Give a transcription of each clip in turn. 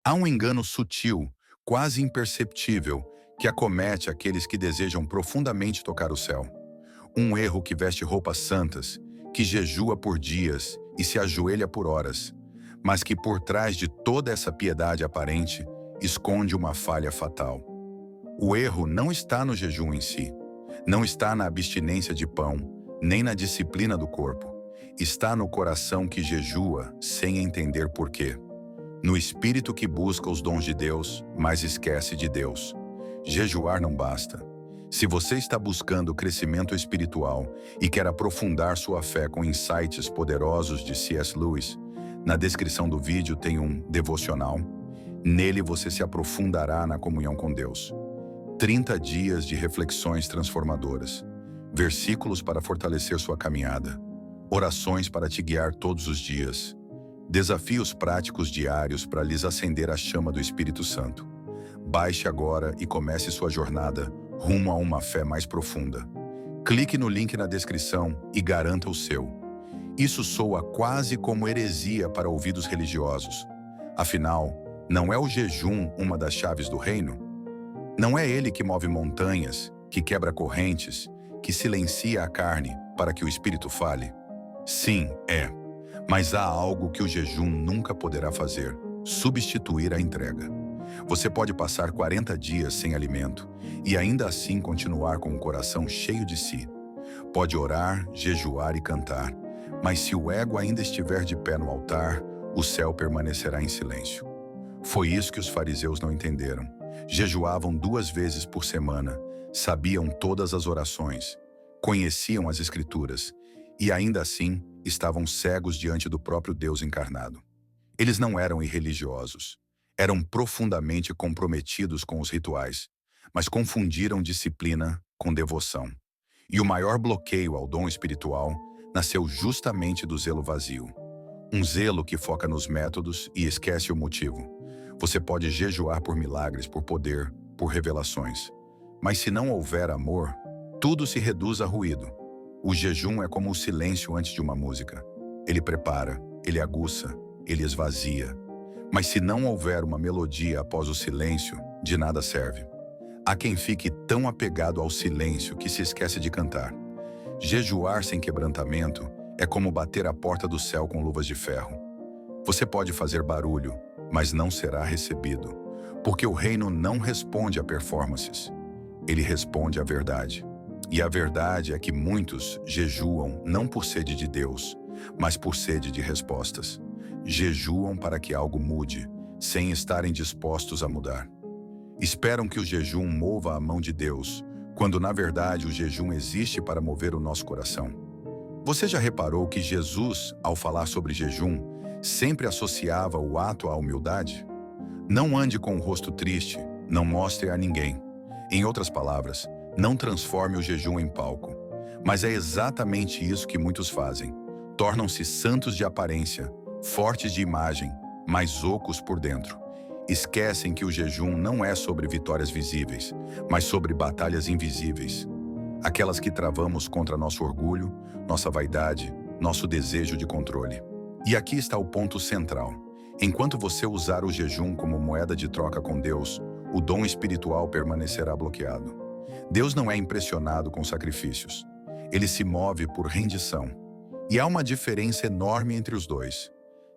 Há um engano sutil, quase imperceptível, que acomete aqueles que desejam profundamente tocar o céu. Um erro que veste roupas santas, que jejua por dias e se ajoelha por horas, mas que por trás de toda essa piedade aparente esconde uma falha fatal. O erro não está no jejum em si, não está na abstinência de pão, nem na disciplina do corpo. Está no coração que jejua sem entender porquê. No espírito que busca os dons de Deus, mas esquece de Deus. Jejuar não basta. Se você está buscando crescimento espiritual e quer aprofundar sua fé com insights poderosos de C.S. Lewis, na descrição do vídeo tem um devocional. Nele você se aprofundará na comunhão com Deus. 30 dias de reflexões transformadoras. Versículos para fortalecer sua caminhada. Orações para te guiar todos os dias. Desafios práticos diários para lhes acender a chama do Espírito Santo. Baixe agora e comece sua jornada rumo a uma fé mais profunda. Clique no link na descrição e garanta o seu. Isso soa quase como heresia para ouvidos religiosos. Afinal, não é o jejum uma das chaves do reino? Não é ele que move montanhas, que quebra correntes, que silencia a carne para que o espírito fale? Sim, é. Mas há algo que o jejum nunca poderá fazer: substituir a entrega. Você pode passar 40 dias sem alimento e ainda assim continuar com o coração cheio de si. Pode orar, jejuar e cantar, mas se o ego ainda estiver de pé no altar, o céu permanecerá em silêncio. Foi isso que os fariseus não entenderam. Jejuavam 2 vezes por semana, sabiam todas as orações, conheciam as Escrituras e ainda assim estavam cegos diante do próprio Deus encarnado. Eles não eram irreligiosos, eram profundamente comprometidos com os rituais, mas confundiram disciplina com devoção. E o maior bloqueio ao dom espiritual nasceu justamente do zelo vazio. Um zelo que foca nos métodos e esquece o motivo. Você pode jejuar por milagres, por poder, por revelações. Mas se não houver amor, tudo se reduz a ruído. O jejum é como o silêncio antes de uma música. Ele prepara, ele aguça, ele esvazia. Mas se não houver uma melodia após o silêncio, de nada serve. Há quem fique tão apegado ao silêncio que se esquece de cantar. Jejuar sem quebrantamento é como bater a porta do céu com luvas de ferro. Você pode fazer barulho, mas não será recebido, porque o reino não responde a performances. Ele responde à verdade. E a verdade é que muitos jejuam não por sede de Deus, mas por sede de respostas. Jejuam para que algo mude, sem estarem dispostos a mudar. Esperam que o jejum mova a mão de Deus, quando na verdade o jejum existe para mover o nosso coração. Você já reparou que Jesus, ao falar sobre jejum, sempre associava o ato à humildade? Não ande com o rosto triste, não mostre a ninguém. Em outras palavras, não transforme o jejum em palco. Mas é exatamente isso que muitos fazem. Tornam-se santos de aparência, fortes de imagem, mas ocos por dentro. Esquecem que o jejum não é sobre vitórias visíveis, mas sobre batalhas invisíveis. Aquelas que travamos contra nosso orgulho, nossa vaidade, nosso desejo de controle. E aqui está o ponto central. Enquanto você usar o jejum como moeda de troca com Deus, o dom espiritual permanecerá bloqueado. Deus não é impressionado com sacrifícios. Ele se move por rendição. E há uma diferença enorme entre os dois.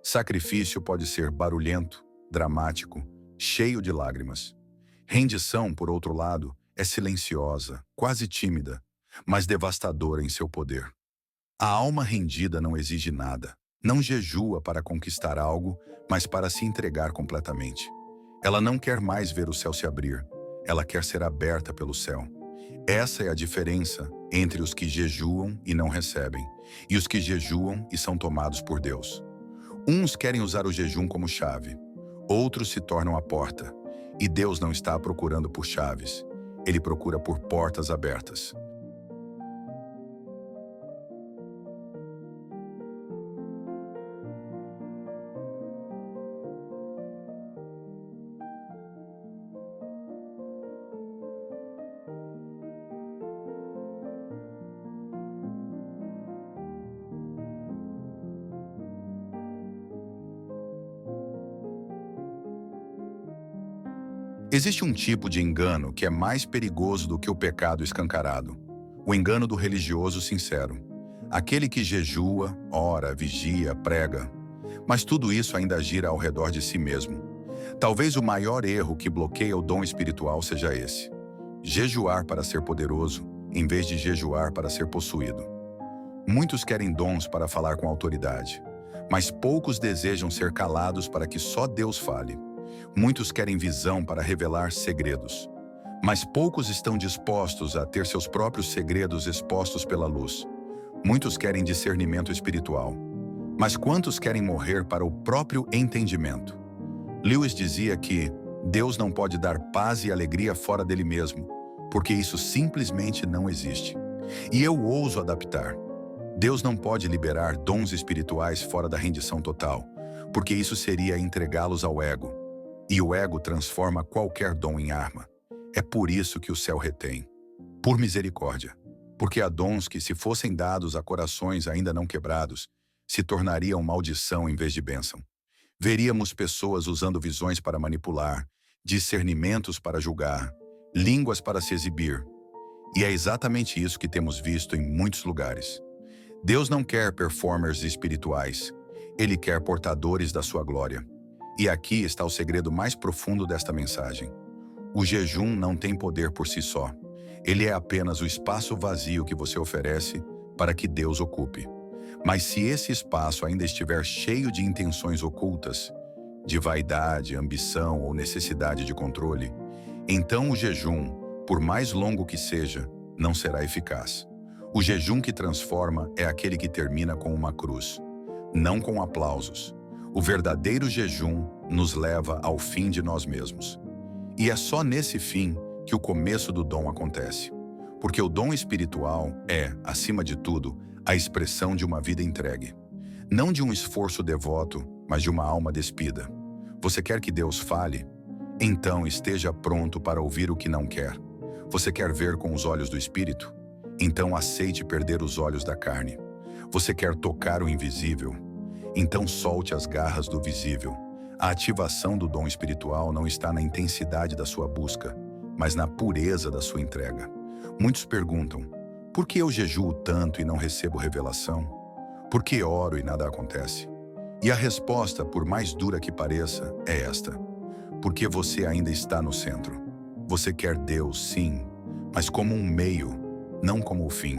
Sacrifício pode ser barulhento, dramático, cheio de lágrimas. Rendição, por outro lado, é silenciosa, quase tímida, mas devastadora em seu poder. A alma rendida não exige nada. Não jejua para conquistar algo, mas para se entregar completamente. Ela não quer mais ver o céu se abrir. Ela quer ser aberta pelo céu. Essa é a diferença entre os que jejuam e não recebem, e os que jejuam e são tomados por Deus. Uns querem usar o jejum como chave, outros se tornam a porta, e Deus não está procurando por chaves, Ele procura por portas abertas. Existe um tipo de engano que é mais perigoso do que o pecado escancarado: o engano do religioso sincero. Aquele que jejua, ora, vigia, prega, mas tudo isso ainda gira ao redor de si mesmo. Talvez o maior erro que bloqueia o dom espiritual seja esse: jejuar para ser poderoso, em vez de jejuar para ser possuído. Muitos querem dons para falar com autoridade, mas poucos desejam ser calados para que só Deus fale. Muitos querem visão para revelar segredos, mas poucos estão dispostos a ter seus próprios segredos expostos pela luz. Muitos querem discernimento espiritual, mas quantos querem morrer para o próprio entendimento? Lewis dizia que Deus não pode dar paz e alegria fora dele mesmo, porque isso simplesmente não existe. E eu ouso adaptar: Deus não pode liberar dons espirituais fora da rendição total, porque isso seria entregá-los ao ego. E o ego transforma qualquer dom em arma. É por isso que o céu retém. Por misericórdia. Porque há dons que, se fossem dados a corações ainda não quebrados, se tornariam maldição em vez de bênção. Veríamos pessoas usando visões para manipular, discernimentos para julgar, línguas para se exibir. E é exatamente isso que temos visto em muitos lugares. Deus não quer performers espirituais. Ele quer portadores da sua glória. E aqui está o segredo mais profundo desta mensagem. O jejum não tem poder por si só. Ele é apenas o espaço vazio que você oferece para que Deus ocupe. Mas se esse espaço ainda estiver cheio de intenções ocultas, de vaidade, ambição ou necessidade de controle, então o jejum, por mais longo que seja, não será eficaz. O jejum que transforma é aquele que termina com uma cruz, não com aplausos. O verdadeiro jejum nos leva ao fim de nós mesmos. E é só nesse fim que o começo do dom acontece. Porque o dom espiritual é, acima de tudo, a expressão de uma vida entregue. Não de um esforço devoto, mas de uma alma despida. Você quer que Deus fale? Então esteja pronto para ouvir o que não quer. Você quer ver com os olhos do Espírito? Então aceite perder os olhos da carne. Você quer tocar o invisível? Então solte as garras do visível. A ativação do dom espiritual não está na intensidade da sua busca, mas na pureza da sua entrega. Muitos perguntam: por que eu jejuo tanto e não recebo revelação? Por que oro e nada acontece? E a resposta, por mais dura que pareça, é esta: porque você ainda está no centro. Você quer Deus, sim, mas como um meio, não como o fim.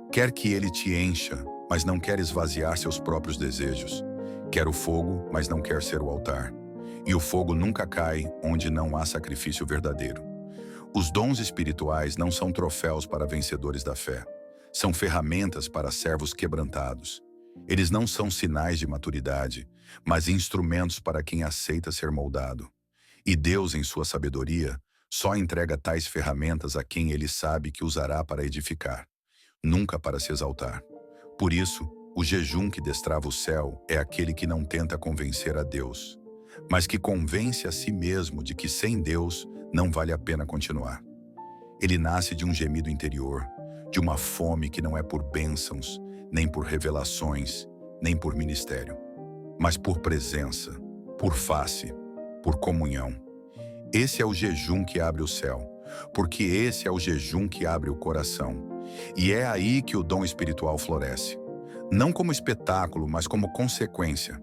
Quer que Ele te encha, mas não quer esvaziar seus próprios desejos. Quer o fogo, mas não quer ser o altar. E o fogo nunca cai onde não há sacrifício verdadeiro. Os dons espirituais não são troféus para vencedores da fé. São ferramentas para servos quebrantados. Eles não são sinais de maturidade, mas instrumentos para quem aceita ser moldado. E Deus, em sua sabedoria, só entrega tais ferramentas a quem Ele sabe que usará para edificar, nunca para se exaltar. Por isso, o jejum que destrava o céu é aquele que não tenta convencer a Deus, mas que convence a si mesmo de que sem Deus não vale a pena continuar. Ele nasce de um gemido interior, de uma fome que não é por bênçãos, nem por revelações, nem por ministério, mas por presença, por face, por comunhão. Esse é o jejum que abre o céu, porque esse é o jejum que abre o coração. E é aí que o dom espiritual floresce. Não como espetáculo, mas como consequência.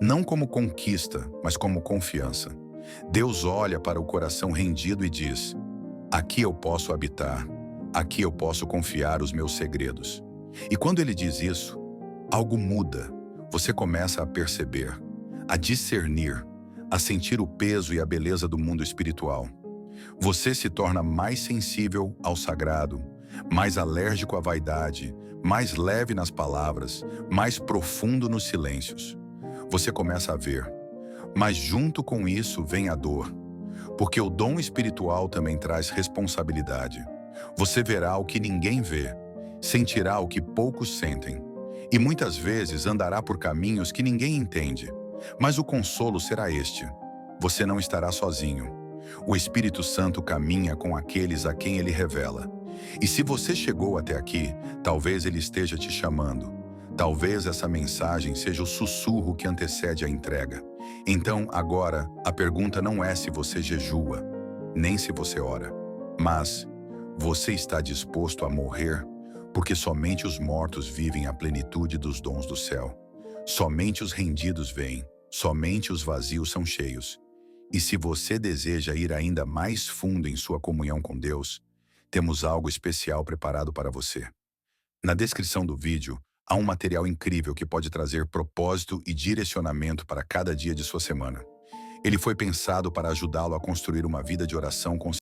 Não como conquista, mas como confiança. Deus olha para o coração rendido e diz: aqui eu posso habitar, aqui eu posso confiar os meus segredos. E quando Ele diz isso, algo muda. Você começa a perceber, a discernir, a sentir o peso e a beleza do mundo espiritual. Você se torna mais sensível ao sagrado, mais alérgico à vaidade, mais leve nas palavras, mais profundo nos silêncios. Você começa a ver. Mas junto com isso vem a dor, porque o dom espiritual também traz responsabilidade. Você verá o que ninguém vê, sentirá o que poucos sentem, e muitas vezes andará por caminhos que ninguém entende. Mas o consolo será este: você não estará sozinho. O Espírito Santo caminha com aqueles a quem Ele revela. E se você chegou até aqui, talvez Ele esteja te chamando. Talvez essa mensagem seja o sussurro que antecede a entrega. Então, agora, a pergunta não é se você jejua, nem se você ora. Mas você está disposto a morrer, porque somente os mortos vivem a plenitude dos dons do céu. Somente os rendidos vêm, somente os vazios são cheios. E se você deseja ir ainda mais fundo em sua comunhão com Deus, temos algo especial preparado para você. Na descrição do vídeo, há um material incrível que pode trazer propósito e direcionamento para cada dia de sua semana. Ele foi pensado para ajudá-lo a construir uma vida de oração consistente.